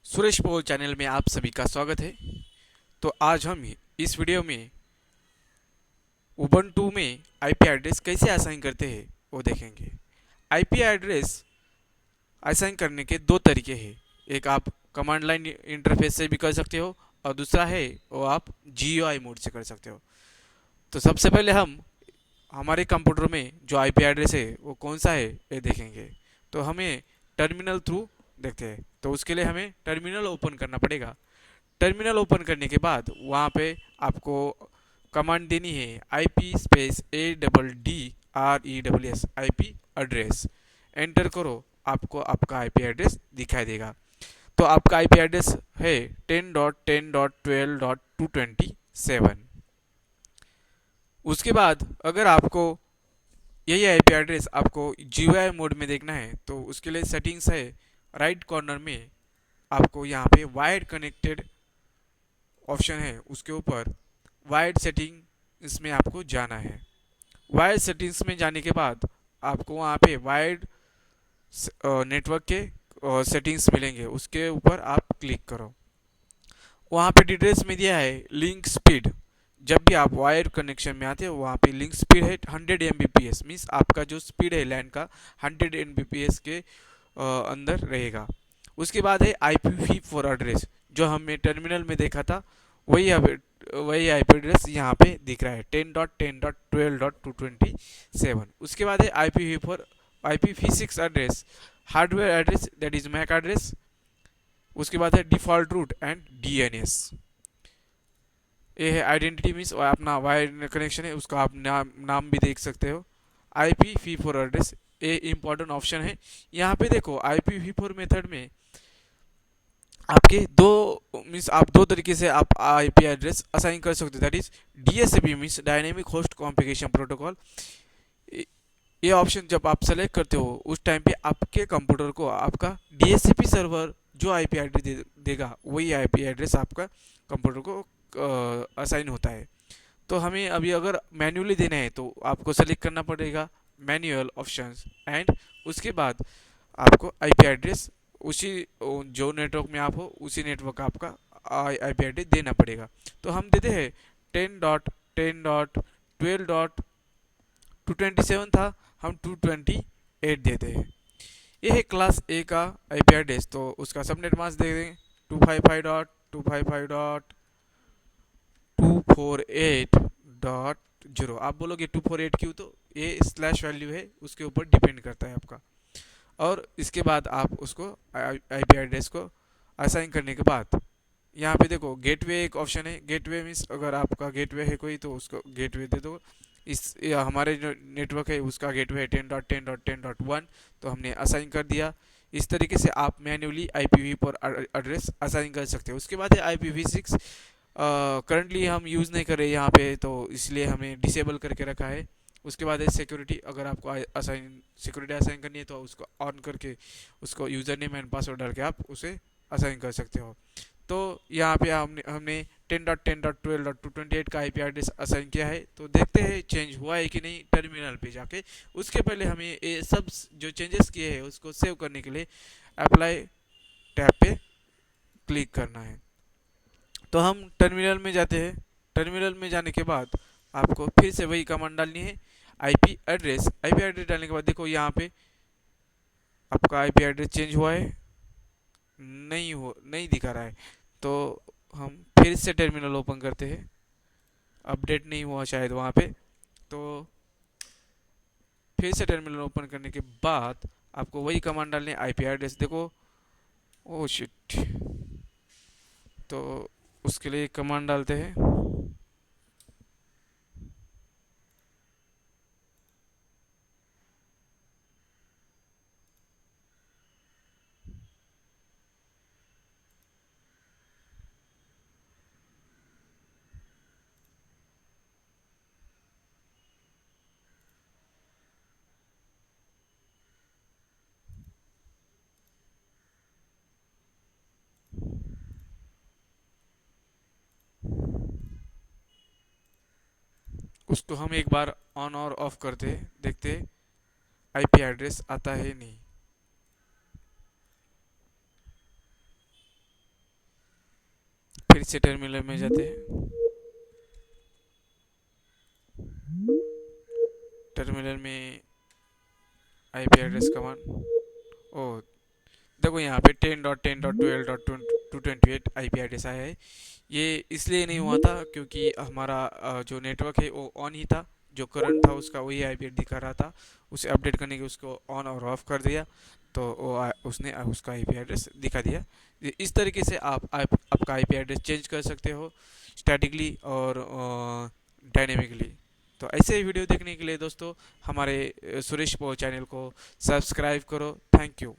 सुरेश पोल channel में आप सभी का स्वागत है। तो आज हम इस वीडियो में उबंटू में आईपी एड्रेस कैसे असाइन करते हैं वो देखेंगे। आईपी एड्रेस असाइन करने के दो तरीके हैं। एक आप कमांड लाइन इंटरफेस से भी कर सकते हो और दूसरा है वो आप जीयूआई मोड से कर सकते हो। तो सबसे पहले हम हमारे कंप्यूटर में जो आईपी एड्रेस है वो कौन सा है ये देखेंगे। तो हमें टर्मिनल थ्रू देखते हैं। तो उसके लिए हमें टर्मिनल ओपन करना पड़ेगा। टर्मिनल ओपन करने के बाद वहाँ पे आपको कमांड देनी है I P space ADDRESS I P address. Enter करो, आपको आपका आईपी एड्रेस दिखाई देगा। तो आपका आईपी एड्रेस है 10.10.12.227। उसके बाद अगर आपको यही आईपी एड्रेस आपको जीयूआई मोड में देखना है तो उसके लिए सेटिंग्स है। राइट कॉर्नर में आपको यहाँ पे वायर्ड कनेक्टेड ऑप्शन है, उसके ऊपर वायर्ड सेटिंग इसमें आपको जाना है। वायर्ड सेटिंग्स में जाने के बाद आपको वहाँ पे वायर्ड नेटवर्क के सेटिंग्स मिलेंगे, उसके ऊपर आप क्लिक करो। वहाँ पे डिटेल्स में दिया है लिंक स्पीड। जब भी आप वायर कनेक्शन में आते हो वहाँ पे लिंक स्पीड है 100 Mbps, मीन्स आपका जो स्पीड है लैंड का 100 Mbps के अंदर रहेगा। उसके बाद है IPv4 एड्रेस, जो हमने टर्मिनल में देखा था वही वही आईपी एड्रेस यहाँ पे दिख रहा है 10.10.12.227। उसके बाद है IPv6 address, hardware address that is MAC address. उसके बाद है डिफॉल्ट रूट एंड डीएनएस। ये है आइडेंटिटी मीन्स अपना वायर कनेक्शन है, उसका आप नाम भी देख सकते हो। IPv4 एड्रेस ये इंपॉर्टेंट ऑप्शन है। यहाँ पे देखो IPv4 मेथड में आपके दो मीन्स आप दो तरीके से आप आईपी एड्रेस असाइन कर सकते हो। That is DSCP means dynamic host configuration protocol. ये ऑप्शन जब आप सेलेक्ट करते हो उस टाइम पे आपके कंप्यूटर को आपका डीएससीपी सर्वर जो आईपी एड्रेस देगा वही आईपी एड्रेस आपका कंप्यूटर को असाइन होता है। तो हमें अभी अगर मैन्युअली देना है तो आपको सेलेक्ट करना पड़ेगा मैन्युअल ऑप्शंस एंड उसके बाद आपको आईपी एड्रेस उसी जो नेटवर्क में आप हो उसी नेटवर्क का आपका आईपी एड्रेस देना पड़ेगा। तो हम देते हैं 10.10.12.227 था, हम 228 देते हैं। ये है क्लास ए का आईपी एड्रेस। तो उसका सबनेट मास्क दे दें 255.255.248.0। आप बोलोगे 248 क्यों, तो ये स्लैश वैल्यू है उसके ऊपर डिपेंड करता है आपका। और इसके बाद आप उसको आईपी एड्रेस को असाइन करने के बाद यहाँ पे देखो गेटवे एक ऑप्शन है। गेटवे मीन्स अगर आपका गेटवे है कोई तो उसको गेटवे दे दो। हमारे जो नेटवर्क है उसका गेटवे है 10.10.10.1, तो हमने असाइन कर दिया। इस तरीके से आप मैन्युअली IPv पर एड्रेस असाइन कर सकते हो। उसके बाद है IPv6। करंटली हम यूज़ नहीं कर रहे यहाँ पे, तो इसलिए हमें डिसेबल करके रखा है। उसके बाद है सिक्योरिटी। अगर आपको असाइन सिक्योरिटी असाइन करनी है तो उसको ऑन करके उसको यूज़र नेम एंड पासवर्ड डाल के आप उसे असाइन कर सकते हो। तो यहाँ पे हमने हमने 10.10.12.228 का आईपी एड्रेस असाइन किया है। तो देखते हैं चेंज हुआ है कि नहीं टर्मिनल पे जाके। उसके पहले हमें ये सब जो चेंजेस किए हैं उसको सेव करने के लिए अप्लाई टैब पे क्लिक करना है। तो हम टर्मिनल में जाते हैं। टर्मिनल में जाने के बाद आपको फिर से वही कमांड डालनी है आईपी एड्रेस। आईपी एड्रेस डालने के बाद देखो यहाँ पे आपका आईपी एड्रेस चेंज हुआ है, नहीं दिखा रहा है। तो हम फिर से टर्मिनल ओपन करते हैं। अपडेट नहीं हुआ शायद वहाँ पे। तो फिर से टर्मिनल ओपन करने के बाद आपको वही कमांड डालने आईपी एड्रेस। देखो ओ शिट, तो उसके लिए कमांड डालते हैं उसको हम एक बार ऑन और ऑफ करते देखते आईपी एड्रेस आता है नहीं। फिर से टर्मिनल में जाते हैं। टर्मिनल में आईपी एड्रेस कमांड, ओ देखो यहाँ पे 10.10.12.228 आईपी एड्रेस आया है। ये इसलिए नहीं हुआ था क्योंकि हमारा जो नेटवर्क है वो ऑन ही था, जो करंट था उसका वही आईपी दिखा रहा था। उसे अपडेट करने के उसको ऑन और ऑफ कर दिया तो वो उसने उसका आईपी एड्रेस दिखा दिया। इस तरीके से आपका आईपी एड्रेस चेंज कर सकते हो स्टैटिकली और डायनेमिकली। तो ऐसे ही वीडियो देखने के लिए दोस्तों हमारे सुरेश पो चैनल को सब्सक्राइब करो। Thank you.